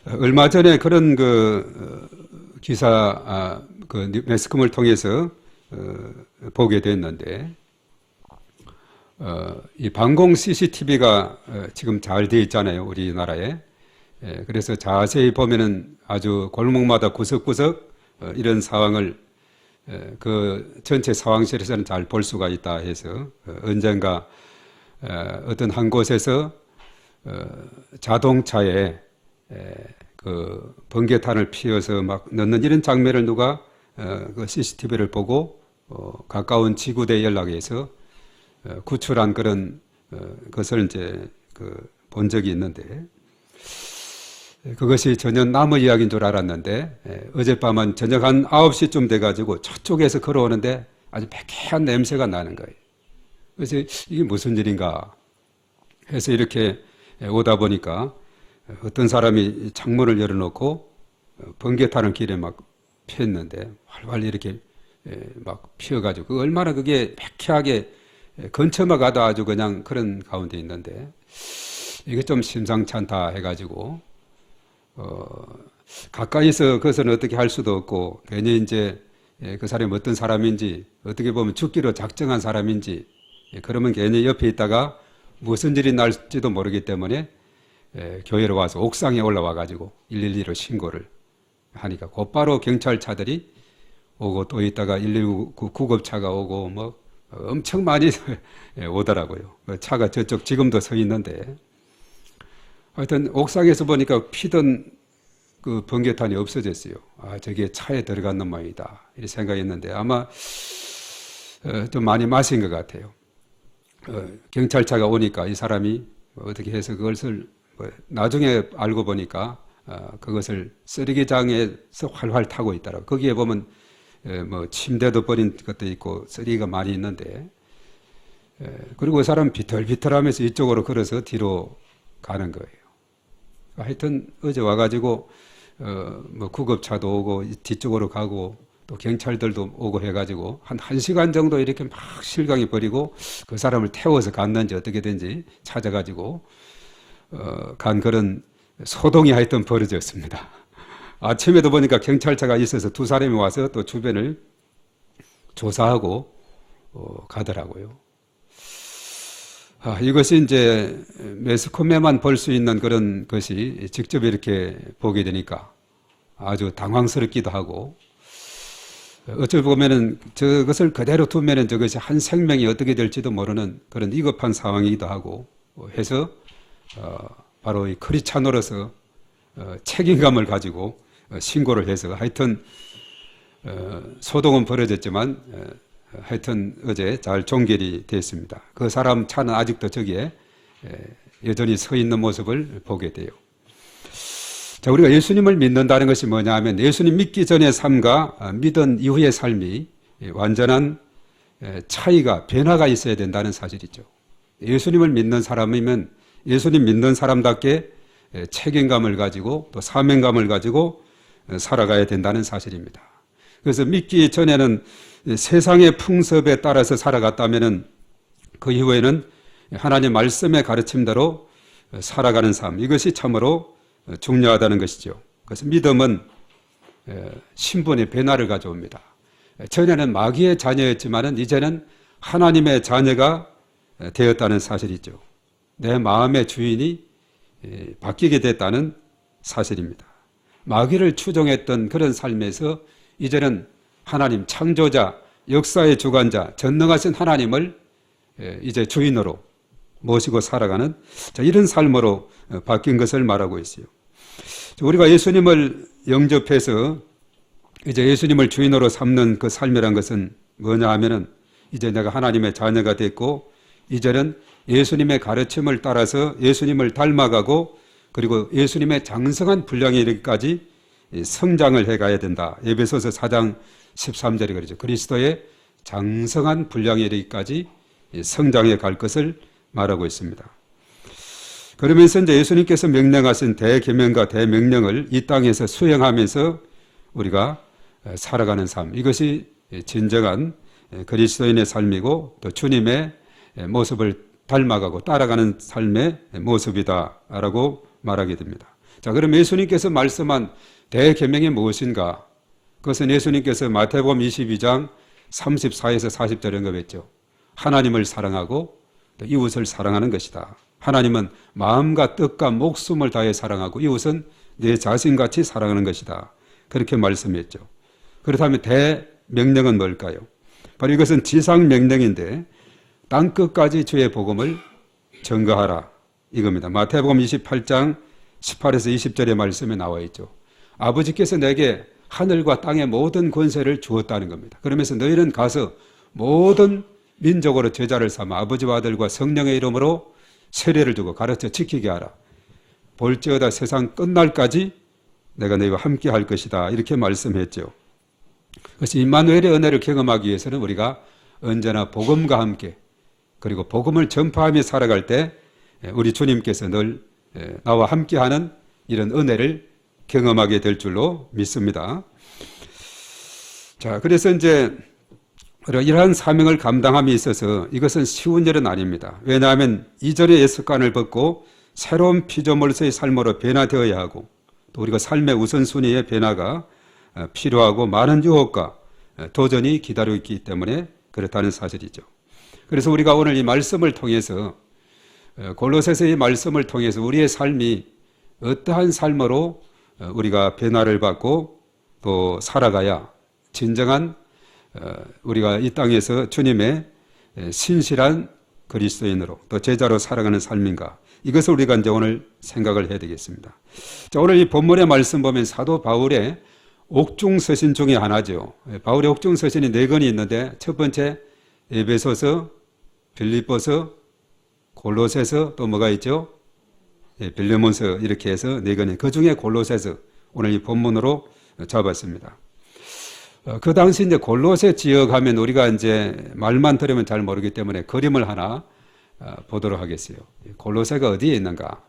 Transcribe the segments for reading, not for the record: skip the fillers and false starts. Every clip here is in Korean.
얼마 전에 그런 기사, 매스컴을 통해서 보게 됐는데, 이 방공 CCTV가 지금 잘 되어 있잖아요, 우리나라에. 그래서 자세히 보면은 아주 골목마다 구석구석 이런 상황을 그 전체 상황실에서는 잘 볼 수가 있다 해서 언젠가 어떤 한 곳에서 자동차에 그 번개탄을 피워서 막 넣는 이런 장면을 누가 그 CCTV를 보고 가까운 지구대에 연락해서 구출한 그런 것을 이제 본 적이 있는데, 그것이 전혀 남의 이야기인 줄 알았는데 어젯밤은 저녁 한 9시쯤 돼가지고 저쪽에서 걸어오는데 아주 매캐한 냄새가 나는 거예요. 그래서 이게 무슨 일인가 해서 이렇게 오다 보니까 어떤 사람이 창문을 열어놓고 번개탄을 길에 막 피웠는데 활활 이렇게 막 피워가지고 얼마나 그게 매캐하게 근처만 가도 아주 그냥 그런 가운데 있는데, 이게 좀 심상치 않다 해가지고 가까이서 그것은 어떻게 할 수도 없고, 괜히 이제 그 사람이 어떤 사람인지, 어떻게 보면 죽기로 작정한 사람인지, 그러면 괜히 옆에 있다가 무슨 일이 날지도 모르기 때문에 교회로 와서 옥상에 올라와 가지고 112로 신고를 하니까 곧바로 경찰차들이 오고, 또 있다가 119 구급차가 오고 뭐 엄청 많이 오더라고요. 차가 저쪽 지금도 서 있는데, 하여튼 옥상에서 보니까 피던 그 번개탄이 없어졌어요. 아, 저게 차에 들어갔는 모양이다, 이렇게 생각했는데 아마 좀 많이 마신 것 같아요. 경찰차가 오니까 이 사람이 어떻게 해서 그것을 나중에 알고 보니까 그것을 쓰레기장에서 활활 타고 있더라고요. 거기에 보면 뭐 침대도 버린 것도 있고 쓰레기가 많이 있는데, 그리고 그 사람 비틀비틀하면서 이쪽으로 걸어서 뒤로 가는 거예요. 하여튼 어제 와가지고 뭐 구급차도 오고 뒤쪽으로 가고 또 경찰들도 오고 해가지고 한 1시간 정도 이렇게 막 실강이 벌이고 그 사람을 태워서 갔는지 어떻게든지 찾아가지고 간 그런 소동이 하여튼 벌어졌습니다. 아침에도 보니까 경찰차가 있어서 두 사람이 와서 또 주변을 조사하고 가더라고요. 이것이 이제 매스컴에만 볼 수 있는 그런 것이 직접 이렇게 보게 되니까 아주 당황스럽기도 하고, 어찌 보면은 저것을 그대로 두면은 저것이 한 생명이 어떻게 될지도 모르는 그런 위급한 상황이기도 하고 해서 바로 이 크리스찬으로서 책임감을 가지고 신고를 해서 하여튼 소동은 벌어졌지만 하여튼 어제 잘 종결이 됐습니다. 그 사람 차는 아직도 저기에 여전히 서 있는 모습을 보게 돼요. 자, 우리가 예수님을 믿는다는 것이 뭐냐 하면 예수님 믿기 전의 삶과 믿은 이후의 삶이 완전한 차이가, 변화가 있어야 된다는 사실이죠. 예수님을 믿는 사람이면 예수님 믿는 사람답게 책임감을 가지고 또 사명감을 가지고 살아가야 된다는 사실입니다. 그래서 믿기 전에는 세상의 풍습에 따라서 살아갔다면은 그 이후에는 하나님 말씀의 가르침대로 살아가는 삶, 이것이 참으로 중요하다는 것이죠. 그래서 믿음은 신분의 변화를 가져옵니다. 전에는 마귀의 자녀였지만은 이제는 하나님의 자녀가 되었다는 사실이죠. 내 마음의 주인이 바뀌게 됐다는 사실입니다. 마귀를 추종했던 그런 삶에서 이제는 하나님 창조자, 역사의 주관자, 전능하신 하나님을 이제 주인으로 모시고 살아가는 이런 삶으로 바뀐 것을 말하고 있어요. 우리가 예수님을 영접해서 이제 예수님을 주인으로 삼는 그 삶이란 것은 뭐냐 하면은 이제 내가 하나님의 자녀가 됐고 이제는 예수님의 가르침을 따라서 예수님을 닮아가고 그리고 예수님의 장성한 분량에 이르기까지 성장을 해가야 된다. 에베소서 4장 13절에 그러죠. 그리스도의 장성한 분량에 이르기까지 성장해 갈 것을 말하고 있습니다. 그러면서 이제 예수님께서 명령하신 대계명과 대명령을 이 땅에서 수행하면서 우리가 살아가는 삶, 이것이 진정한 그리스도인의 삶이고 또 주님의 모습을 닮아가고 따라가는 삶의 모습이다라고 말하게 됩니다. 자, 그럼 예수님께서 말씀한 대계명이 무엇인가? 그것은 예수님께서 마태복음 22장 34에서 40절에 언급했죠. 하나님을 사랑하고 또 이웃을 사랑하는 것이다. 하나님은 마음과 뜻과 목숨을 다해 사랑하고 이웃은 내 자신같이 사랑하는 것이다. 그렇게 말씀했죠. 그렇다면 대명령은 뭘까요? 바로 이것은 지상명령인데 땅 끝까지 주의 복음을 전가하라 이겁니다. 마태복음 28장 18에서 20절의 말씀에 나와 있죠. 아버지께서 내게 하늘과 땅의 모든 권세를 주었다는 겁니다. 그러면서 너희는 가서 모든 민족으로 제자를 삼아 아버지와 아들과 성령의 이름으로 세례를 주고 가르쳐 지키게 하라. 볼지어다 세상 끝날까지 내가 너희와 함께 할 것이다. 이렇게 말씀했죠. 그래서 임마누엘의 은혜를 경험하기 위해서는 우리가 언제나 복음과 함께 그리고 복음을 전파하며 살아갈 때 우리 주님께서 늘 나와 함께하는 이런 은혜를 경험하게 될 줄로 믿습니다. 자, 그래서 이제 이러한 사명을 감당함에 있어서 이것은 쉬운 일은 아닙니다. 왜냐하면 이전의 옛습관을 벗고 새로운 피조물로서의 삶으로 변화되어야 하고 또 우리가 삶의 우선순위의 변화가 필요하고 많은 유혹과 도전이 기다리고 있기 때문에 그렇다는 사실이죠. 그래서 우리가 오늘 이 말씀을 통해서 골로새서의 말씀을 통해서 우리의 삶이 어떠한 삶으로 우리가 변화를 받고 또 살아가야 진정한 우리가 이 땅에서 주님의 신실한 그리스도인으로 또 제자로 살아가는 삶인가 이것을 우리가 이제 오늘 생각을 해야 되겠습니다. 자, 오늘 이 본문의 말씀 보면 사도 바울의 옥중서신 중에 하나죠. 바울의 옥중서신이 4권이 있는데 첫 번째 에베소서, 빌립보서, 골로새서 또 뭐가 있죠? 빌레몬서 이렇게 해서 4권이 그 중에 골로새서 오늘 이 본문으로 잡았습니다. 그 당시 이제 골로새 지역 하면 우리가 이제 말만 들으면 잘 모르기 때문에 그림을 하나 보도록 하겠어요. 골로새가 어디에 있는가?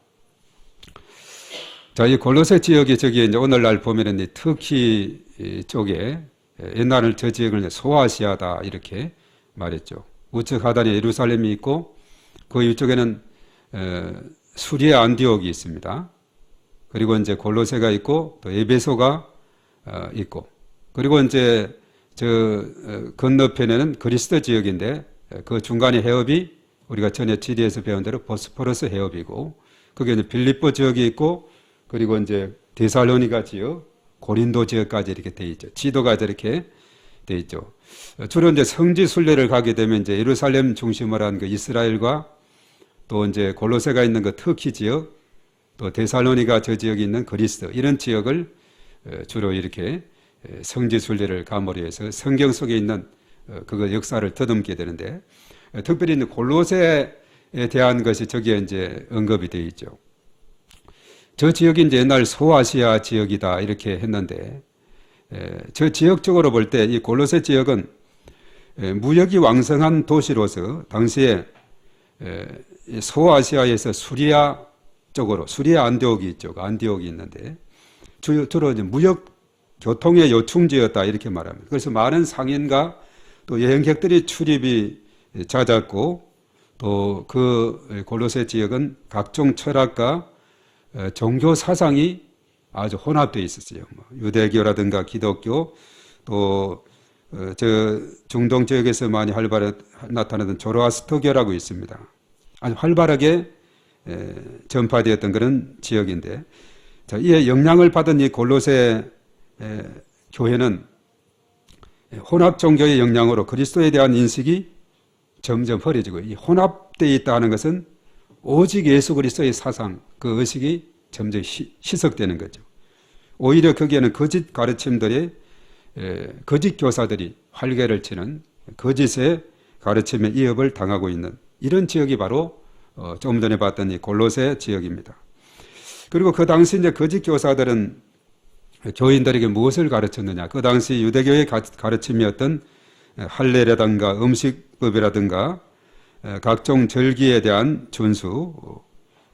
자, 이 골로새 지역이 저기 이제 오늘날 보면은 이 터키 쪽에 옛날에 저 지역을 소아시아다 이렇게 말했죠. 우측 하단에 예루살렘이 있고 그 위쪽에는 수리아 안디옥이 있습니다. 그리고 이제 골로새가 있고 또 에베소가 있고 그리고 이제 저 건너편에는 그리스도 지역인데 그 중간에 해협이 우리가 전에 지리에서 배운 대로 보스포러스 해협이고 그게 이제 빌립보 지역이 있고 그리고 이제 데살로니가 지역, 고린도 지역까지 이렇게 돼 있죠. 지도가 저렇게 돼 있죠. 주로 이제 성지 순례를 가게 되면 이제 예루살렘 중심으로 한 그 이스라엘과 또 이제 골로새가 있는 그 터키 지역, 또 데살로니가 저 지역에 있는 그리스 이런 지역을 주로 이렇게 성지 순례를 감으로 해서 성경 속에 있는 그 역사를 더듬게 되는데 특별히 골로새에 대한 것이 저기에 이제 언급이 되어 있죠. 저 지역이 이제 옛날 소아시아 지역이다 이렇게 했는데 저 지역적으로 볼 때 이 골로새 지역은 무역이 왕성한 도시로서 당시에 소아시아에서 수리아 쪽으로 수리아 안디옥이 있죠. 안디옥이 있는데 주로 이제 무역 교통의 요충지였다 이렇게 말합니다. 그래서 많은 상인과 또 여행객들이 출입이 잦았고 또 그 골로새 지역은 각종 철학과 종교 사상이 아주 혼합되어 있었어요. 유대교라든가 기독교 또 저 중동 지역에서 많이 활발히 나타나던 조로아스터교라고 있습니다. 아주 활발하게 전파되었던 그런 지역인데 자, 이에 영향을 받은 이 골로새 교회는 혼합 종교의 영향으로 그리스도에 대한 인식이 점점 흐려지고 이 혼합되어 있다는 것은 오직 예수 그리스도의 사상 그 의식이 점점 희석되는 거죠. 오히려 거기에는 거짓 가르침들이 거짓 교사들이 활개를 치는 거짓의 가르침에 이업을 당하고 있는 이런 지역이 바로 조금 전에 봤던 이 골로새 지역입니다. 그리고 그 당시 이제 거짓 교사들은 교인들에게 무엇을 가르쳤느냐? 그 당시 유대교의 가르침이었던 할례라든가 음식법이라든가 각종 절기에 대한 준수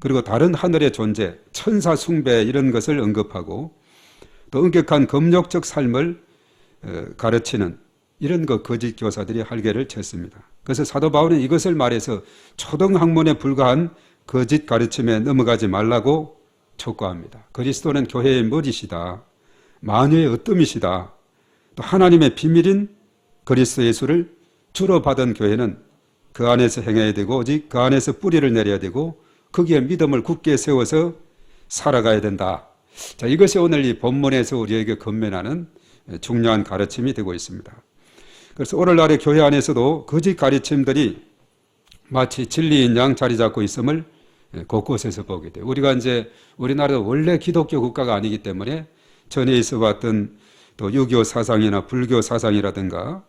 그리고 다른 하늘의 존재, 천사 숭배 이런 것을 언급하고 또 엄격한 금욕적 삶을 가르치는 이런 거짓 교사들이 활개를 쳤습니다. 그래서 사도 바울은 이것을 말해서 초등학문에 불과한 거짓 가르침에 넘어가지 말라고 촉구합니다. 그리스도는 교회의 머리시다. 만유의 으뜸이시다. 또 하나님의 비밀인 그리스도 예수를 주로 받은 교회는 그 안에서 행해야 되고 오직 그 안에서 뿌리를 내려야 되고 거기에 믿음을 굳게 세워서 살아가야 된다. 자, 이것이 오늘 이 본문에서 우리에게 건면하는 중요한 가르침이 되고 있습니다. 그래서 오늘날의 교회 안에서도 거짓 가르침들이 마치 진리인 양 자리 잡고 있음을 곳곳에서 보게 돼요. 우리가 이제 우리나라도 원래 기독교 국가가 아니기 때문에 전에 있어 왔던 또 유교 사상이나 불교 사상이라든가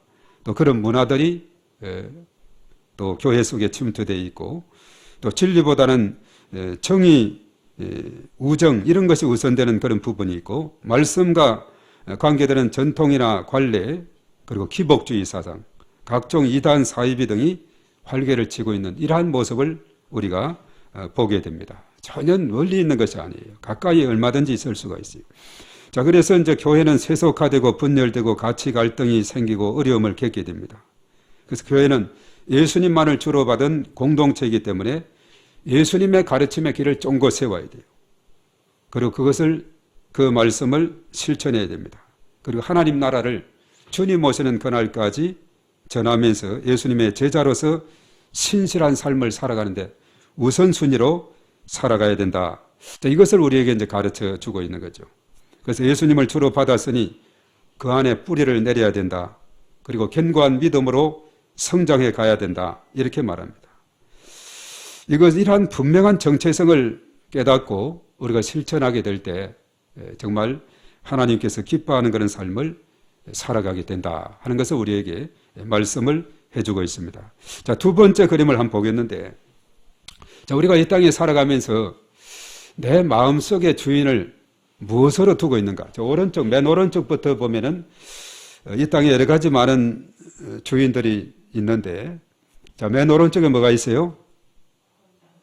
또 그런 문화들이 또 교회 속에 침투되어 있고 또 진리보다는 정의, 우정 이런 것이 우선되는 그런 부분이 있고 말씀과 관계되는 전통이나 관례 그리고 기복주의 사상, 각종 이단 사이비 등이 활개를 치고 있는 이러한 모습을 우리가 보게 됩니다. 전혀 멀리 있는 것이 아니에요. 가까이 얼마든지 있을 수가 있어요. 자, 그래서 이제 교회는 세속화되고 분열되고 가치 갈등이 생기고 어려움을 겪게 됩니다. 그래서 교회는 예수님만을 주로 받은 공동체이기 때문에 예수님의 가르침의 길을 쫑고 세워야 돼요. 그리고 그 말씀을 실천해야 됩니다. 그리고 하나님 나라를 주님 오시는 그날까지 전하면서 예수님의 제자로서 신실한 삶을 살아가는데 우선순위로 살아가야 된다. 자, 이것을 우리에게 이제 가르쳐 주고 있는 거죠. 그래서 예수님을 주로 받았으니 그 안에 뿌리를 내려야 된다. 그리고 견고한 믿음으로 성장해 가야 된다. 이렇게 말합니다. 이러한 분명한 정체성을 깨닫고 우리가 실천하게 될 때 정말 하나님께서 기뻐하는 그런 삶을 살아가게 된다 하는 것을 우리에게 말씀을 해주고 있습니다. 자, 두 번째 그림을 한번 보겠는데, 자, 우리가 이 땅에 살아가면서 내 마음속의 주인을 무엇으로 두고 있는가? 저 오른쪽, 맨 오른쪽부터 보면은 이 땅에 여러 가지 많은 주인들이 있는데, 자, 맨 오른쪽에 뭐가 있어요?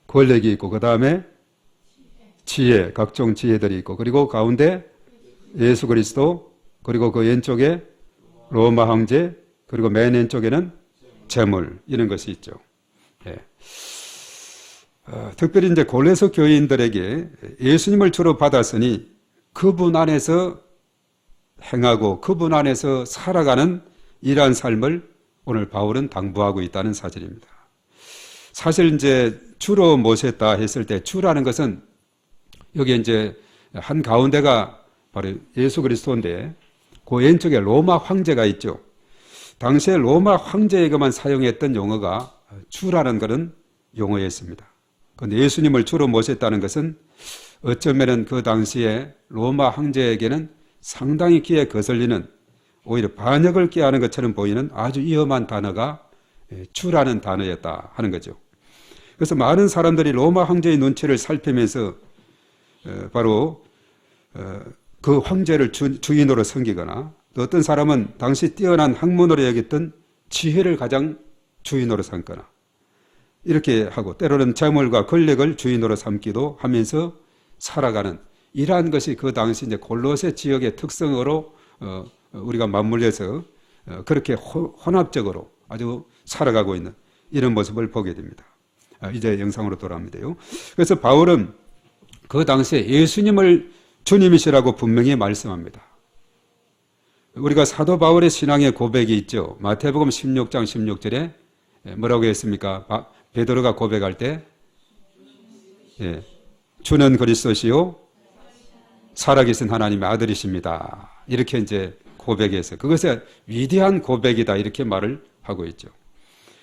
권력이 있고, 그 다음에 지혜, 각종 지혜들이 있고, 그리고 가운데 예수 그리스도, 그리고 그 왼쪽에 로마 황제, 그리고 맨 왼쪽에는 재물, 이런 것이 있죠. 예. 특별히 이제 골로새 교인들에게 예수님을 주로 받았으니 그분 안에서 행하고 그분 안에서 살아가는 이러한 삶을 오늘 바울은 당부하고 있다는 사실입니다. 사실 이제 주로 모셨다 했을 때 주라는 것은 여기 이제 한 가운데가 바로 예수 그리스도인데 그 왼쪽에 로마 황제가 있죠. 당시에 로마 황제에게만 사용했던 용어가 주라는 그런 용어였습니다. 그런데 예수님을 주로 모셨다는 것은 어쩌면은 그 당시에 로마 황제에게는 상당히 귀에 거슬리는 오히려 반역을 꾀하는 것처럼 보이는 아주 위험한 단어가 주라는 단어였다 하는 거죠. 그래서 많은 사람들이 로마 황제의 눈치를 살피면서 바로 그 황제를 주인으로 섬기거나 또 어떤 사람은 당시 뛰어난 학문으로 여겼던 지혜를 가장 주인으로 삼거나 이렇게 하고 때로는 재물과 권력을 주인으로 삼기도 하면서 살아가는 이러한 것이 그 당시 이제 골로새 지역의 특성으로 우리가 맞물려서 그렇게 혼합적으로 아주 살아가고 있는 이런 모습을 보게 됩니다. 이제 영상으로 돌아옵니다요. 그래서 바울은 그 당시에 예수님을 주님이시라고 분명히 말씀합니다. 우리가 사도 바울의 신앙의 고백이 있죠. 마태복음 16장 16절에 뭐라고 했습니까? 베드로가 고백할 때 주는 그리스도시요 살아계신 하나님의 아들이십니다. 이렇게 이제 고백해서 그것이 위대한 고백이다 이렇게 말을 하고 있죠.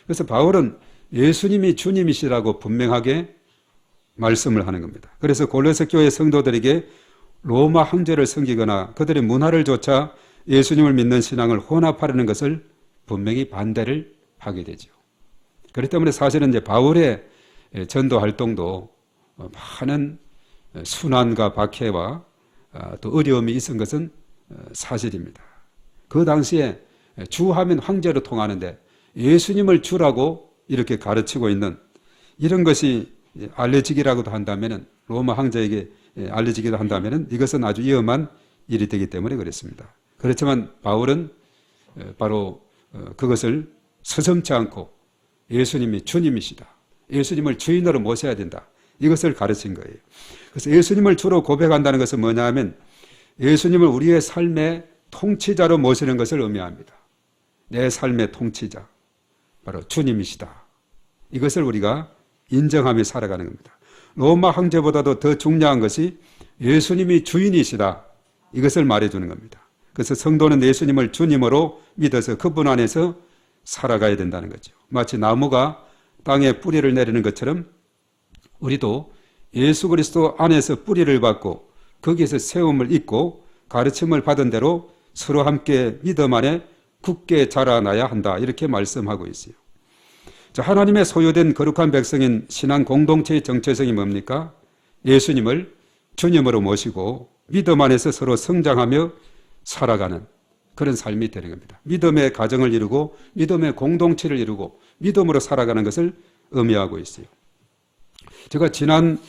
그래서 바울은 예수님이 주님이시라고 분명하게 말씀을 하는 겁니다. 그래서 골로새 교회 성도들에게 로마 황제를 섬기거나 그들의 문화를 조차 예수님을 믿는 신앙을 혼합하려는 것을 분명히 반대를 하게 되죠. 그렇기 때문에 사실은 이제 바울의 전도 활동도 많은 순환과 박해와 또 어려움이 있은 것은 사실입니다. 그 당시에 주하면 황제로 통하는데 예수님을 주라고 이렇게 가르치고 있는 이런 것이 알려지기라고도 한다면은 로마 황제에게 알려지기도 한다면은 이것은 아주 위험한 일이 되기 때문에 그렇습니다. 그렇지만 바울은 바로 그것을 서슴지 않고 예수님이 주님이시다. 예수님을 주인으로 모셔야 된다. 이것을 가르친 거예요. 그래서 예수님을 주로 고백한다는 것은 뭐냐 하면 예수님을 우리의 삶의 통치자로 모시는 것을 의미합니다. 내 삶의 통치자, 바로 주님이시다. 이것을 우리가 인정하며 살아가는 겁니다. 로마 황제보다도 더 중요한 것이 예수님이 주인이시다. 이것을 말해주는 겁니다. 그래서 성도는 예수님을 주님으로 믿어서 그분 안에서 살아가야 된다는 거죠. 마치 나무가 땅에 뿌리를 내리는 것처럼 우리도 예수 그리스도 안에서 뿌리를 받고 거기에서 세움을 입고 가르침을 받은 대로 서로 함께 믿음 안에 굳게 자라나야 한다. 이렇게 말씀하고 있어요. 자, 하나님의 소유된 거룩한 백성인 신앙 공동체의 정체성이 뭡니까? 예수님을 주님으로 모시고 믿음 안에서 서로 성장하며 살아가는 그런 삶이 되는 겁니다. 믿음의 가정을 이루고 믿음의 공동체를 이루고 믿음으로 살아가는 것을 의미하고 있어요. 제가 지난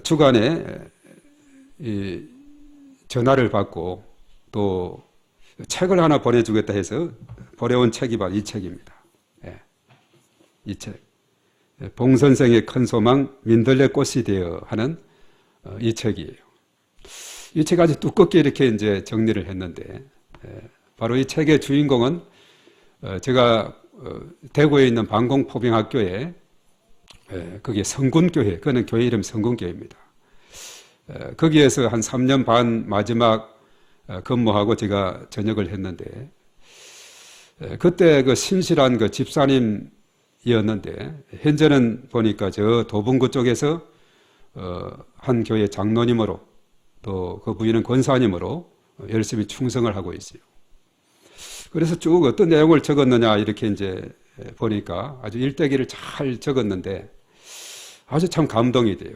주간에 전화를 받고 또 책을 하나 보내주겠다 해서 보내온 책이 바로 이 책입니다. 이 책. 봉 선생의 큰 소망 민들레 꽃이 되어 하는 이 책이에요. 이 책 아주 두껍게 이렇게 이제 정리를 했는데 바로 이 책의 주인공은 제가 대구에 있는 방공포병학교에 그게 성군교회, 그는 교회 이름 성군교회입니다. 거기에서 한 3년 반 마지막 근무하고 제가 전역을 했는데 그때 그 신실한 그 집사님이었는데 현재는 보니까 저 도봉구 쪽에서 한 교회 장로님으로 또 그 부인은 권사님으로 열심히 충성을 하고 있어요. 그래서 쭉 어떤 내용을 적었느냐 이렇게 이제 보니까 아주 일대기를 잘 적었는데 아주 참 감동이 돼요.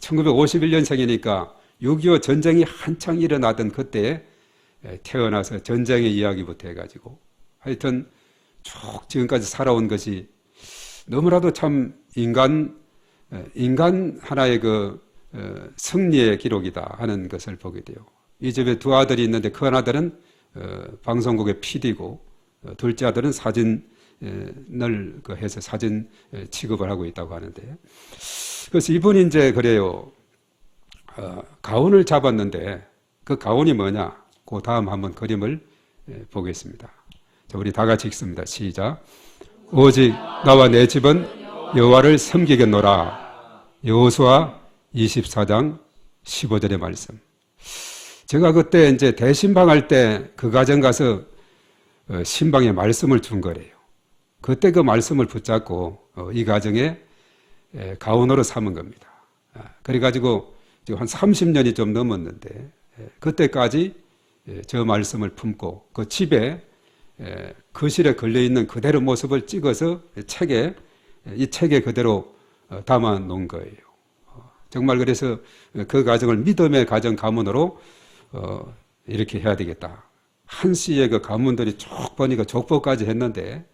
1951년생이니까 6.25 전쟁이 한창 일어나던 그때에 태어나서 전쟁의 이야기부터 해가지고 하여튼 쭉 지금까지 살아온 것이 너무나도 참 인간 하나의 그 승리의 기록이다 하는 것을 보게 돼요. 이 집에 두 아들이 있는데 큰 아들은 방송국의 PD고 둘째 아들은 사진을 해서 사진 취급을 하고 있다고 하는데 그래서 이분이 이제 그래요. 가운을 잡았는데 그 가운이 뭐냐? 그 다음 한번 그림을 보겠습니다. 자, 우리 다 같이 읽습니다. 시작. 오직 나와 내 집은 여호와를 섬기겠노라. 여호수아 24장 15절의 말씀. 제가 그때 이제 대신방할 때 그 가정 가서 신방에 말씀을 준 거래요. 그때 그 말씀을 붙잡고 이 가정에 가훈으로 삼은 겁니다. 그래가지고 지금 한 30년이 좀 넘었는데 그때까지 저 말씀을 품고 그 집에 거실에 걸려있는 그대로 모습을 찍어서 이 책에 그대로 담아 놓은 거예요. 정말 그래서 그 가정을 믿음의 가정 가문으로 이렇게 해야 되겠다. 한시의 그 가문들이 쭉 보니까 족보까지 했는데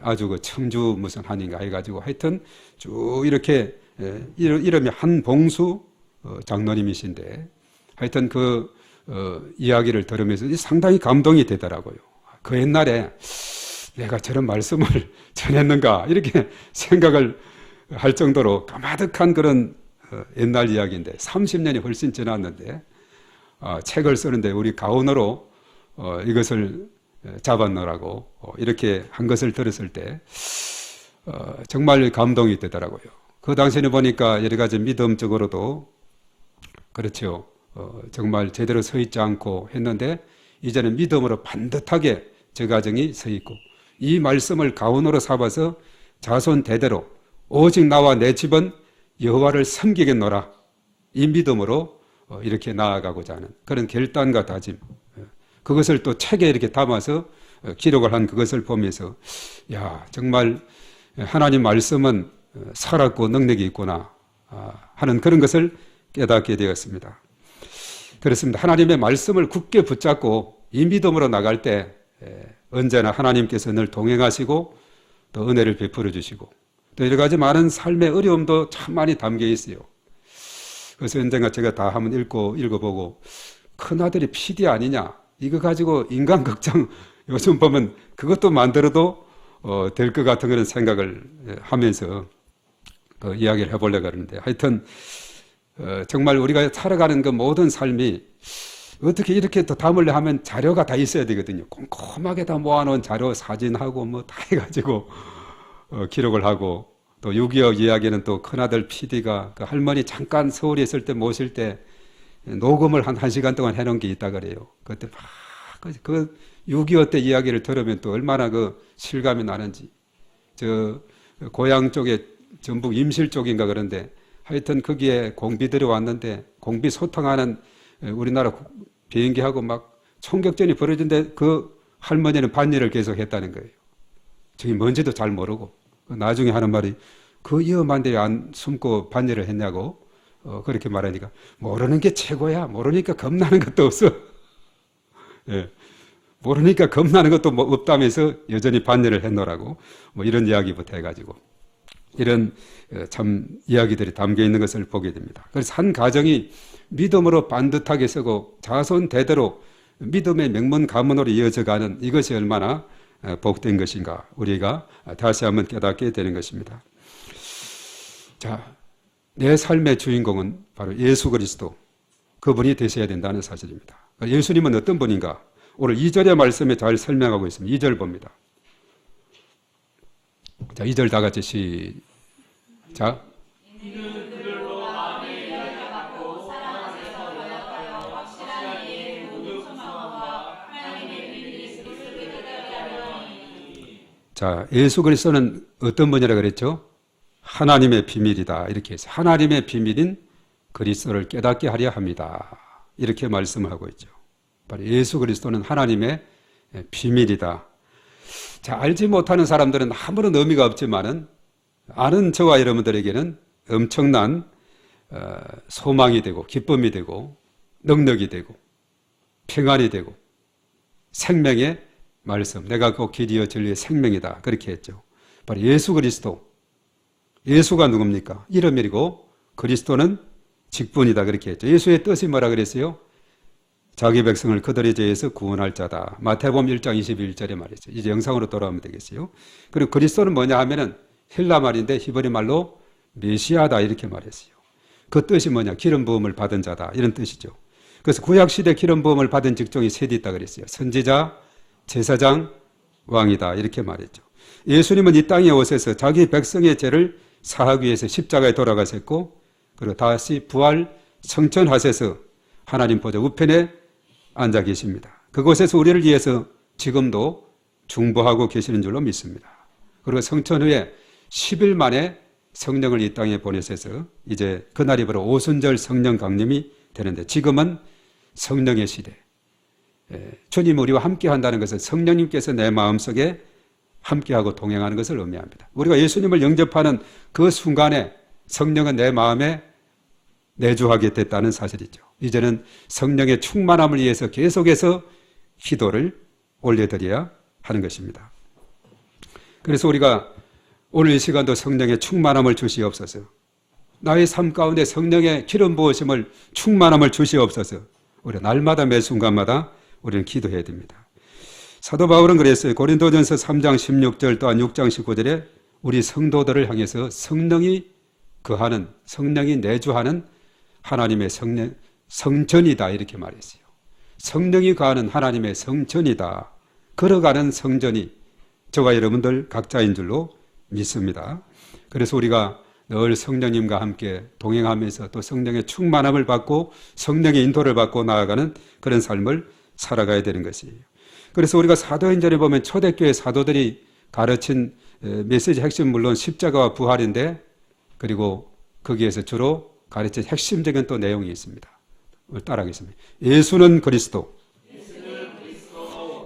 아주 그 청주 무슨 한인가 해가지고 하여튼 쭉 이렇게 이름이 한봉수 장로님이신데 하여튼 그 이야기를 들으면서 상당히 감동이 되더라고요. 그 옛날에 내가 저런 말씀을 전했는가 이렇게 생각을 할 정도로 까마득한 그런 옛날 이야기인데 30년이 훨씬 지났는데 책을 쓰는데 우리 가훈으로 이것을 잡아넣으라고 이렇게 한 것을 들었을 때 정말 감동이 되더라고요. 그 당시에는 보니까 여러 가지 믿음적으로도 그렇죠. 정말 제대로 서 있지 않고 했는데 이제는 믿음으로 반듯하게 저 가정이 서 있고 이 말씀을 가훈으로 삼아서 자손 대대로 오직 나와 내 집은 여호와를 섬기겠노라. 이 믿음으로 이렇게 나아가고자 하는 그런 결단과 다짐. 그것을 또 책에 이렇게 담아서 기록을 한 그것을 보면서 야 정말 하나님 말씀은 살았고 능력이 있구나 하는 그런 것을 깨닫게 되었습니다. 그렇습니다. 하나님의 말씀을 굳게 붙잡고 이 믿음으로 나갈 때 언제나 하나님께서 늘 동행하시고 또 은혜를 베풀어 주시고 또 여러 가지 많은 삶의 어려움도 참 많이 담겨 있어요. 그래서 언젠가 제가 다 한번 읽어보고 큰아들이 PD 아니냐 이거 가지고 인간극장 요즘 보면 그것도 만들어도 될 것 같은 그런 생각을 하면서 이야기를 해보려고 하는데, 하여튼 정말 우리가 살아가는 그 모든 삶이 어떻게 이렇게 또 담으려 하면 자료가 다 있어야 되거든요. 꼼꼼하게 다 모아놓은 자료, 사진하고 뭐 다 해가지고 기록을 하고, 또 6.25 이야기는 또 큰아들 PD가 그 할머니 잠깐 서울에 있을 때 모실 때 녹음을 한 1시간 동안 해놓은 게 있다 그래요. 그때 막 그 6.25 때 이야기를 들으면 또 얼마나 그 실감이 나는지. 저 고향 쪽에 전북 임실 쪽인가 그런데 하여튼 거기에 공비들이 왔는데 공비 소탕하는 우리나라 비행기하고 막 총격전이 벌어진데 그 할머니는 반일을 계속 했다는 거예요. 저기 뭔지도 잘 모르고. 나중에 하는 말이 그 위험한데 왜 안 숨고 반일을 했냐고 그렇게 말하니까 모르는 게 최고야. 모르니까 겁나는 것도 없어. 예. 모르니까 겁나는 것도 뭐 없다면서 여전히 반일을 했노라고 뭐 이런 이야기부터 해가지고 이런 참 이야기들이 담겨 있는 것을 보게 됩니다. 그래서 한 가정이 믿음으로 반듯하게 서고 자손 대대로 믿음의 명문 가문으로 이어져가는 이것이 얼마나 복된 것인가 우리가 다시 한번 깨닫게 되는 것입니다. 자, 내 삶의 주인공은 바로 예수 그리스도, 그분이 되셔야 된다는 사실입니다. 예수님은 어떤 분인가? 오늘 2절의 말씀에 잘 설명하고 있습니다. 2절 봅니다. 자, 2절 다 같이 시작. 자, 예수 그리스도는 어떤 분이라고 그랬죠? 하나님의 비밀이다. 이렇게 해서 하나님의 비밀인 그리스도를 깨닫게 하려 합니다. 이렇게 말씀하고 있죠. 바로 예수 그리스도는 하나님의 비밀이다. 자, 알지 못하는 사람들은 아무런 의미가 없지만은 아는 저와 여러분들에게는 엄청난 소망이 되고 기쁨이 되고 능력이 되고 평안이 되고 생명의 말씀, 내가 곧 길이요 진리의 생명이다. 그렇게 했죠. 바로 예수 그리스도. 예수가 누굽니까? 이름이고 그리스도는 직분이다. 그렇게 했죠. 예수의 뜻이 뭐라 그랬어요? 자기 백성을 그들의 죄에서 구원할 자다. 마태복음 1장 21절에 말했죠. 이제 영상으로 돌아오면 되겠어요. 그리고 그리스도는 뭐냐 하면은 헬라 말인데 히브리 말로 메시아다 이렇게 말했어요. 그 뜻이 뭐냐? 기름 부음을 받은 자다 이런 뜻이죠. 그래서 구약 시대 기름 부음을 받은 직종이 셋이 있다 그랬어요. 선지자, 제사장, 왕이다 이렇게 말했죠. 예수님은 이 땅에 오셔서 자기 백성의 죄를 사하기 위해서 십자가에 돌아가셨고 그리고 다시 부활 성천하셔서 하나님 보좌 우편에 앉아 계십니다. 그곳에서 우리를 위해서 지금도 중보하고 계시는 줄로 믿습니다. 그리고 성천 후에 10일 만에 성령을 이 땅에 보내셔서 이제 그날이 바로 오순절 성령 강림이 되는데 지금은 성령의 시대. 주님 우리와 함께 한다는 것은 성령님께서 내 마음속에 함께하고 동행하는 것을 의미합니다. 우리가 예수님을 영접하는 그 순간에 성령은 내 마음에 내주하게 됐다는 사실이죠. 이제는 성령의 충만함을 위해서 계속해서 기도를 올려드려야 하는 것입니다. 그래서 우리가 오늘 이 시간도 성령의 충만함을 주시옵소서. 나의 삶 가운데 성령의 기름 부으심을 충만함을 주시옵소서. 우리가 날마다 매 순간마다 우리는 기도해야 됩니다. 사도 바울은 그랬어요. 고린도전서 3장 16절 또한 6장 19절에 우리 성도들을 향해서 성령이 거하는, 성령이 내주하는 하나님의 성전이다 이렇게 말했어요. 성령이 거하는 하나님의 성전이다. 걸어가는 성전이 저와 여러분들 각자인 줄로 믿습니다. 그래서 우리가 늘 성령님과 함께 동행하면서 또 성령의 충만함을 받고 성령의 인도를 받고 나아가는 그런 삶을 살아가야 되는 것이에요. 그래서 우리가 사도행전에 보면 초대교회 사도들이 가르친 메시지 핵심 물론 십자가와 부활인데 그리고 거기에서 주로 가르친 핵심적인 또 내용이 있습니다. 따라하겠습니다. 예수는 그리스도.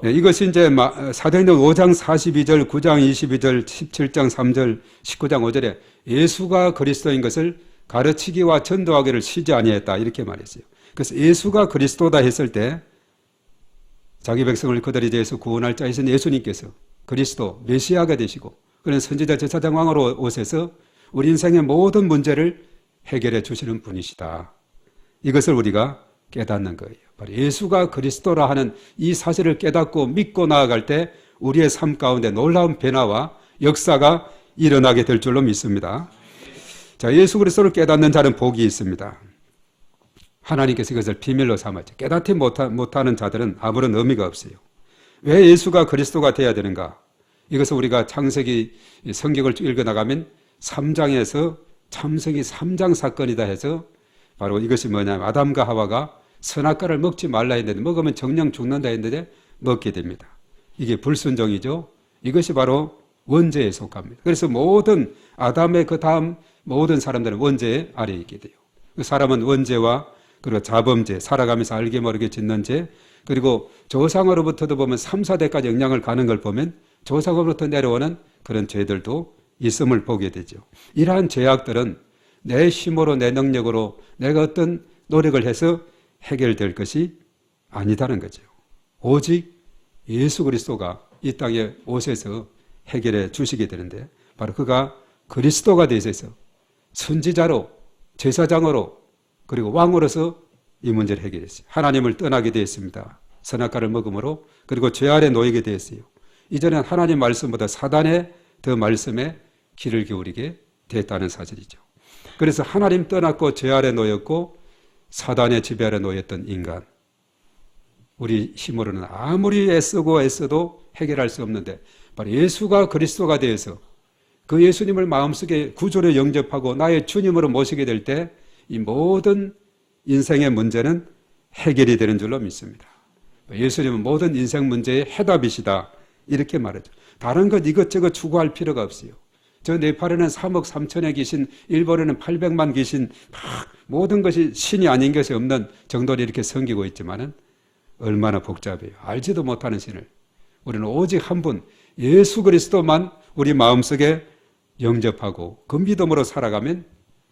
네, 이것이 이제 사도행전 5장 42절, 9장 22절, 17장 3절, 19장 5절에 예수가 그리스도인 것을 가르치기와 전도하기를 쉬지 아니했다 이렇게 말했어요. 그래서 예수가 그리스도다 했을 때 자기 백성을 그들의 죄에서 구원할 자이신 예수님께서 그리스도 메시아가 되시고 그런 선지자 제사장 왕으로 오셔서 우리 인생의 모든 문제를 해결해 주시는 분이시다. 이것을 우리가 깨닫는 거예요. 바로 예수가 그리스도라 하는 이 사실을 깨닫고 믿고 나아갈 때 우리의 삶 가운데 놀라운 변화와 역사가 일어나게 될 줄로 믿습니다. 자, 예수 그리스도를 깨닫는 자는 복이 있습니다. 하나님께서 이것을 비밀로 삼았죠. 깨닫지 못하는 자들은 아무런 의미가 없어요. 왜 예수가 그리스도가 되어야 되는가? 이것을 우리가 창세기 성경을 읽어나가면 3장에서 참석이 3장 사건이다 해서 바로 이것이 뭐냐면 아담과 하와가 선악과를 먹지 말라 했는데 먹으면 정령 죽는다 했는데 먹게 됩니다. 이게 불순종이죠. 이것이 바로 원죄에 속합니다. 그래서 모든 아담의 그 다음 모든 사람들은 원죄 아래에 있게 돼요. 그 사람은 원죄와 그리고 자범죄, 살아가면서 알게 모르게 짓는 죄, 그리고 조상으로부터도 보면 3, 4대까지 영향을 가는 걸 보면 조상으로부터 내려오는 그런 죄들도 있음을 보게 되죠. 이러한 죄악들은 내 힘으로 내 능력으로 내가 어떤 노력을 해서 해결될 것이 아니다는 거죠. 오직 예수 그리스도가 이 땅에 오셔서 해결해 주시게 되는데 바로 그가 그리스도가 되셔서 선지자로 제사장으로 그리고 왕으로서 이 문제를 해결했어요. 하나님을 떠나게 되었습니다. 선악과를 먹음으로 그리고 죄 아래 놓이게 되었어요. 이전엔 하나님 말씀보다 사단의 더 말씀에 귀를 기울이게 됐다는 사실이죠. 그래서 하나님 떠났고 죄 아래 놓였고 사단의 지배 아래 놓였던 인간, 우리 힘으로는 아무리 애써도 해결할 수 없는데 바로 예수가 그리스도가 되어서 그 예수님을 마음속에 구주로 영접하고 나의 주님으로 모시게 될 때 이 모든 인생의 문제는 해결이 되는 줄로 믿습니다. 예수님은 모든 인생 문제의 해답이시다 이렇게 말하죠. 다른 것 이것저것 추구할 필요가 없어요. 저 네팔에는 3억 3천의 귀신, 일본에는 800만 귀신, 모든 것이 신이 아닌 것이 없는 정도로 이렇게 섬기고 있지만은 얼마나 복잡해요. 알지도 못하는 신을. 우리는 오직 한 분, 예수 그리스도만 우리 마음속에 영접하고 그 믿음으로 살아가면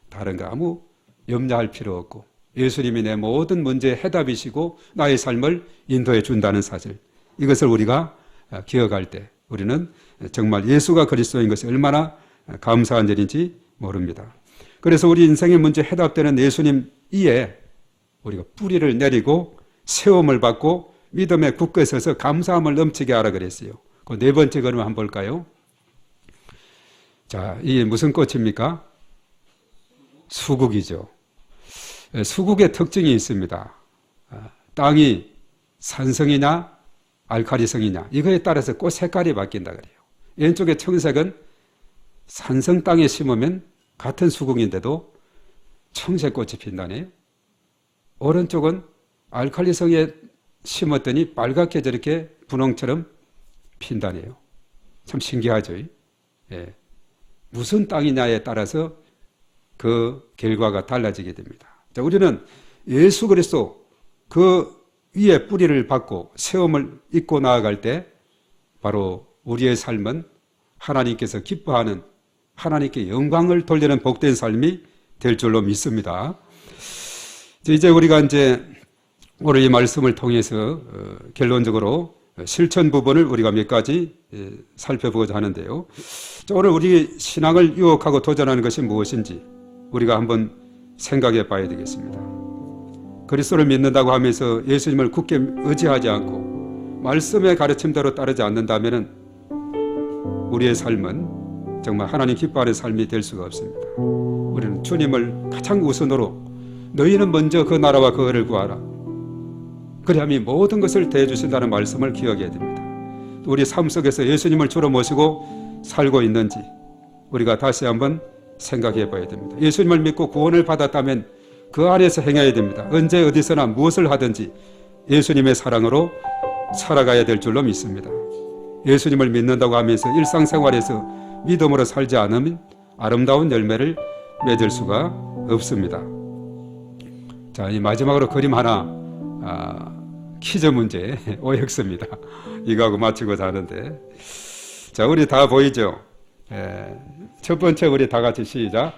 다른 거 아무 염려할 필요 없고 예수님이 내 모든 문제의 해답이시고 나의 삶을 인도해 준다는 사실. 이것을 우리가 기억할 때 우리는 정말 예수가 그리스도인 것이 얼마나 감사한 일인지 모릅니다. 그래서 우리 인생의 문제 해답되는 예수님 이에 우리가 뿌리를 내리고 세움을 받고 믿음에 굳게 서서 감사함을 넘치게 하라 그랬어요. 그 네 번째 걸음 한번 볼까요? 자, 이게 무슨 꽃입니까? 수국이죠. 수국의 특징이 있습니다. 땅이 산성이냐 알칼리성이냐 이거에 따라서 꽃 색깔이 바뀐다 그래요. 왼쪽의 청색은 산성 땅에 심으면 같은 수국인데도 청색꽃이 핀다네요. 오른쪽은 알칼리성에 심었더니 빨갛게 저렇게 분홍처럼 핀다네요. 참 신기하죠. 예. 무슨 땅이냐에 따라서 그 결과가 달라지게 됩니다. 자, 우리는 예수 그리스도 그 위에 뿌리를 받고 세움을 입고 나아갈 때 바로 우리의 삶은 하나님께서 기뻐하는 하나님께 영광을 돌리는 복된 삶이 될 줄로 믿습니다. 이제 우리가 오늘 이 말씀을 통해서 결론적으로 실천 부분을 우리가 몇 가지 살펴보고자 하는데요. 오늘 우리 신앙을 유혹하고 도전하는 것이 무엇인지 우리가 한번 생각해 봐야 되겠습니다. 그리스도를 믿는다고 하면서 예수님을 굳게 의지하지 않고 말씀의 가르침대로 따르지 않는다면 우리의 삶은 정말 하나님 기뻐하는 삶이 될 수가 없습니다. 우리는 주님을 가장 우선으로 너희는 먼저 그 나라와 그 의를 구하라. 그리하면 모든 것을 대해주신다는 말씀을 기억해야 됩니다. 우리 삶 속에서 예수님을 주로 모시고 살고 있는지 우리가 다시 한번 생각해 봐야 됩니다. 예수님을 믿고 구원을 받았다면 그 안에서 행해야 됩니다. 언제 어디서나 무엇을 하든지 예수님의 사랑으로 살아가야 될 줄로 믿습니다. 예수님을 믿는다고 하면서 일상생활에서 믿음으로 살지 않으면 아름다운 열매를 맺을 수가 없습니다. 자, 이 마지막으로 그림 하나 퀴즈 문제 OX입니다. 이거하고 맞추고자 하는데 자, 우리 다 보이죠? 첫 번째 우리 다 같이 시작.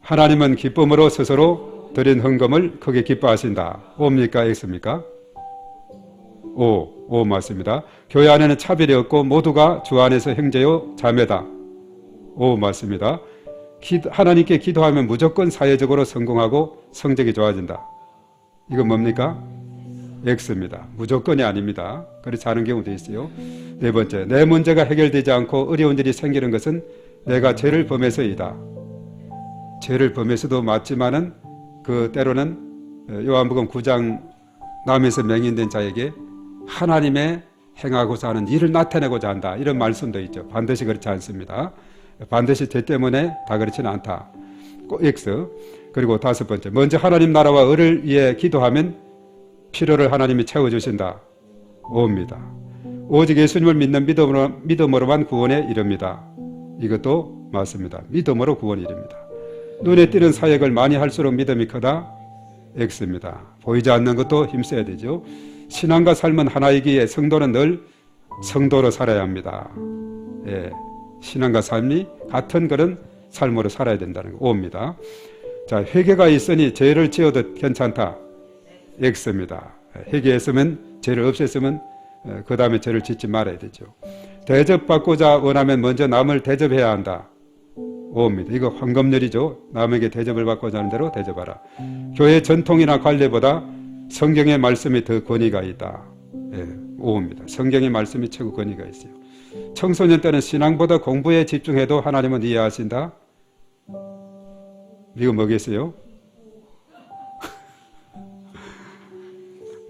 하나님은 기쁨으로 스스로 드린 헌금을 크게 기뻐하신다. O입니까? X입니까? O 맞습니다. 교회 안에는 차별이 없고 모두가 주 안에서 형제요 자매다. O 맞습니다. 하나님께 기도하면 무조건 사회적으로 성공하고 성적이 좋아진다. 이건 뭡니까? X입니다. 무조건이 아닙니다. 그렇지 않은 경우도 있어요. 네 번째, 내 문제가 해결되지 않고 어려운 일이 생기는 것은 내가 죄를 범해서이다. 죄를 범해서도 맞지만은 그 때로는 요한복음 9장 남에서 맹인된 자에게 하나님의 행하고자 하는 일을 나타내고자 한다, 이런 말씀도 있죠. 반드시 그렇지 않습니다. 반드시 죄 때문에 다 그렇지는 않다. X. 그리고 다섯 번째, 먼저 하나님 나라와 의를 위해 기도하면 필요를 하나님이 채워주신다. O입니다. 오직 예수님을 믿는 믿음으로만 구원에 이릅니다. 이것도 맞습니다. 믿음으로 구원에 이릅니다. 눈에 띄는 사역을 많이 할수록 믿음이 크다. X입니다. 보이지 않는 것도 힘써야 되죠. 신앙과 삶은 하나이기에 성도는 늘 성도로 살아야 합니다. 예, 신앙과 삶이 같은 그런 삶으로 살아야 된다는 거. O입니다. 자, 회개가 있으니 죄를 지어도 괜찮다. X입니다. 회개했으면, 죄를 없앴으면 그 다음에 죄를 짓지 말아야 되죠. 대접받고자 원하면 먼저 남을 대접해야 한다. O입니다. 이거 황금률이죠. 남에게 대접을 받고자 하는 대로 대접하라. 교회 전통이나 관례보다 성경의 말씀이 더 권위가 있다. 예, O입니다. 성경의 말씀이 최고 권위가 있어요. 청소년 때는 신앙보다 공부에 집중해도 하나님은 이해하신다. 이거 뭐겠어요?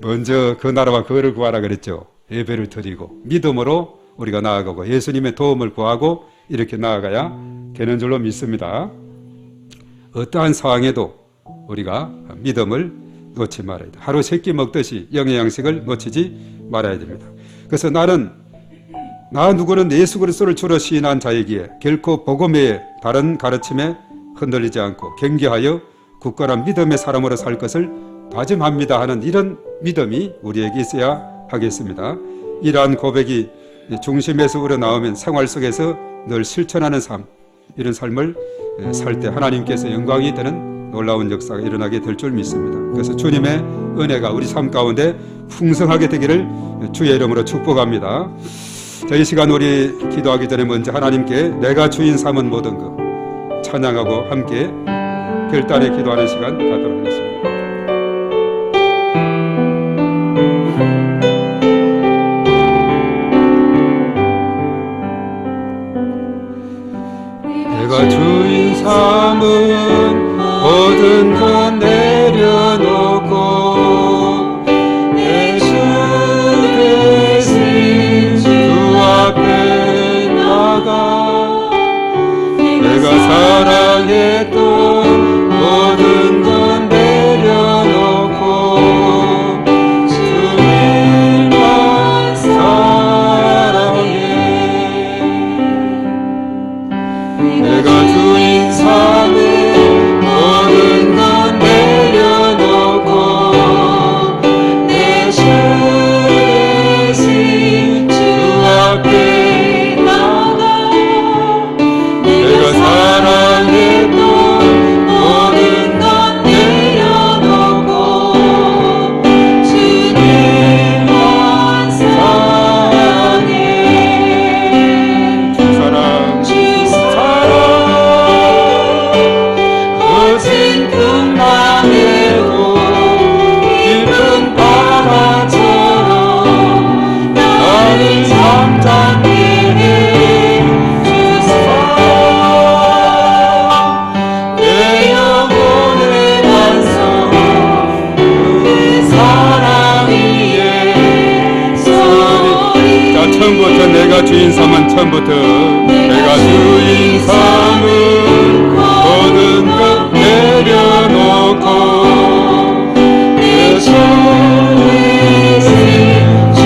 먼저 그 나라와 그를 구하라 그랬죠. 예배를 드리고 믿음으로 우리가 나아가고 예수님의 도움을 구하고 이렇게 나아가야 되는 줄로 믿습니다. 어떠한 상황에도 우리가 믿음을 놓지 말아야 돼. 하루 세 끼 먹듯이 영의 양식을 놓치지 말아야 됩니다. 그래서 나 누구는 예수 그리스도를 주로 시인한 자이기에 결코 복음의 다른 가르침에 흔들리지 않고 경계하여 굳건한 믿음의 사람으로 살 것을 다짐합니다 하는 이런 믿음이 우리에게 있어야 하겠습니다. 이러한 고백이 중심에서 우러나오면 생활 속에서 늘 실천하는 삶, 이런 삶을 살 때 하나님께서 영광이 되는 놀라운 역사가 일어나게 될 줄 믿습니다. 그래서 주님의 은혜가 우리 삶 가운데 풍성하게 되기를 주의 이름으로 축복합니다. 자, 이 시간 우리 기도하기 전에 먼저 하나님께 내가 주인 삼은 모든 것 찬양하고 함께 결단의 기도하는 시간 갖도록 하겠습니다. 내가 주인 삼은 모든 것 내려놓고 예수 대신 주 앞에 나가 내가 사랑했던 모든 것 내려놓고 주님만 사랑해 내가 주인 삼은 모든 것 내려놓고 내 주 대신 주 앞에 나가 내가 사랑했던 모든 것 내려놓고 주님만 사랑해 주 사랑 거친 풍랑에도 깊은 바다처럼 나를 잠잠게 해 주사 내 영혼의 반석 그 사랑 위에 서리 자, 처음부터 내가 주인 삼은 처음부터 내가 주인 삼은 모든 것 내려놓고 내 주 대신 주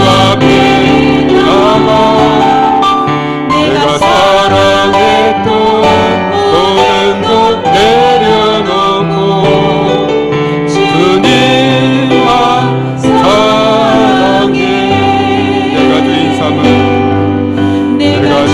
앞에 나가 내가 사랑했던 모든 것 내려놓고 주님만 사랑해 내가 주인 삼은 내가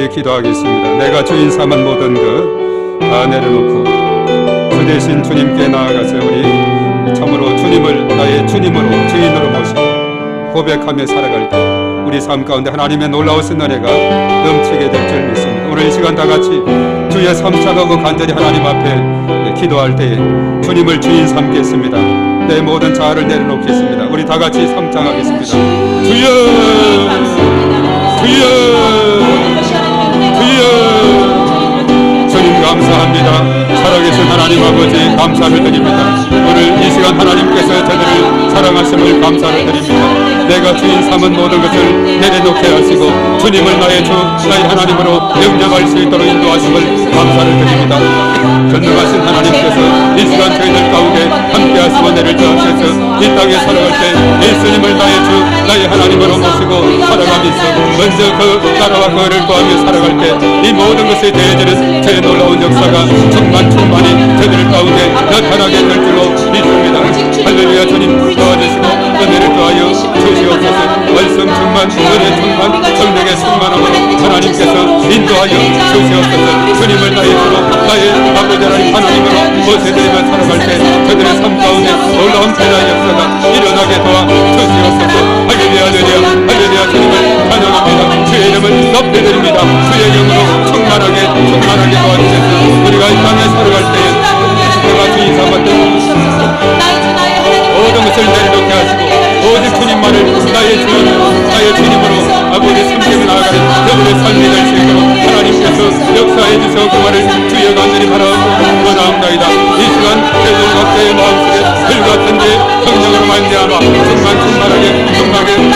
우리 기도하겠습니다. 내가 주인 삼은 모든 것 다 내려놓고 주 대신 주님께 나아가서 우리 참으로 주님을 나의 주님으로 주인으로 모시고 고백하며 살아갈 때 우리 삶 가운데 하나님의 놀라우신 은혜가 넘치게 될 줄 믿습니다. 오늘 이 시간 다 같이 주의 삼창하고 간절히 하나님 앞에 기도할 때에 주님을 주인 삼겠습니다. 내 모든 자아를 내려놓겠습니다. 우리 다 같이 삼창하겠습니다. 주여 주여 주여. 주님 감사합니다. 살아계신 하나님 아버지 감사를 드립니다. 오늘 이 시간 하나님께서 저들을 사랑하심을 감사를 드립니다. 내가 주인 삼은 모든 것을 내려놓게 하시고 주님을 나의 주 나의 하나님으로 영접할 수 있도록 인도하심을 감사를 드립니다. 전능하신 하나님께서 이 시간 저희들 가운데 함께 하시고 내를 주옵소서. 이 땅에 살아갈 때 예수님을 나의 주 나의 하나님으로 모시고 살아가면서 먼저 그 나라와 그 의를 구하며 살아갈 때 이 모든 것에 대해지는 저의 놀라운 역사가 충만히 저들 가운데 나타나게 될 줄로 믿습니다. 할렐루야. 주님 도와주시고 은혜를 더하여 주시옵소서. 말씀 충만 은혜 충만 성령의 충만함으로 하나님께서 인도하여 주시옵소서. 주님을 나의 주로 나의 아버지 하나님으로 모셔드리며 살아갈 때 저들의 삶 가운데 놀라운 변화의 역사가 일어나게 도와 주시옵소서. 할렐루야 할렐루야 할렐루야. 주님을 찬양합니다. 주의 이름을 높여드립니다. 주의 영으로 충만하게 도와주셔서 우리가 이 땅에 살아갈 때에 내가 주인 삼았던 모든 것을 내려놓게 하시고 오직 주님만을 나의 주님으로 아버지 섬기며 나아가는 여러분의 삶이 될 수 있도록 하나님께서 역사해 주셔 그 말을 주여 간절히 바라고 원하옵나이다. 이 시간 저희들 각자의 마음속에 불같은데 성령으로 말미암아 충만하게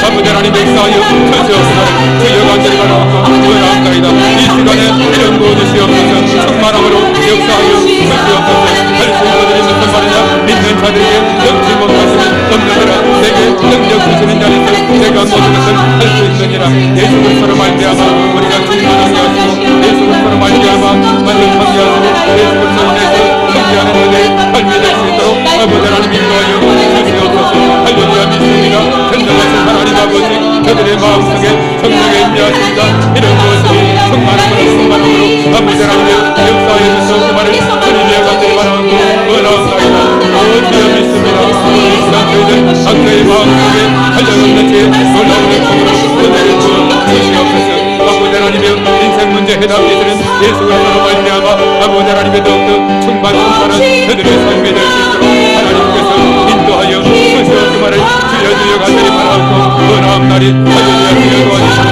아버지 하나님 역사하여 주시옵소서. 주여 간절히 바라고 원하옵나이다. 이 시간에 이런 부어주시옵소서. 충만함으로 역사하여 주시옵소서. 할 수 있는 무슨 말이냐. 믿는 자들에게 넘지 못하시는 없느니라. 내게 능력 주시는 자리에서 내가 모든 것을 할 수 있느니라. 예수 그리스도로 말미암아 우리가 충만하게 하시고 예수 그리스도로 말미암아 만족하게 하시고 예수 그리스도로 인해서 성취하는 은혜의 삶이 될 수 있도록 아버지 하나님 인도하여 주시옵소서. 할렐루야. 믿습니다. 전능하신 하나님 아버지 그들의 마음속에 성령의 임재하십니다. 이런 모습이 충만함으로 아버지 하나님의 역사에 주시옵 그 말을 주님의 간절히 바라고 원하옵나이다. 주여 믿습니다. 이 시간 저희들 각자의 마음속에 달려가는 제 놀라운 행복으로 은혜를 주시옵소서. 아버지 하나님의 인생 문제 해답이들은 예수 그리스도로 말미암아 아버지 하나님의 더욱더 충만한 그들의 삶이 될 수 있도록 하나님께서 인도하여 주시옵 그 말을 주여 간절히 바라고 원하옵나니 할렐루야. 주여 도와주시옵소서.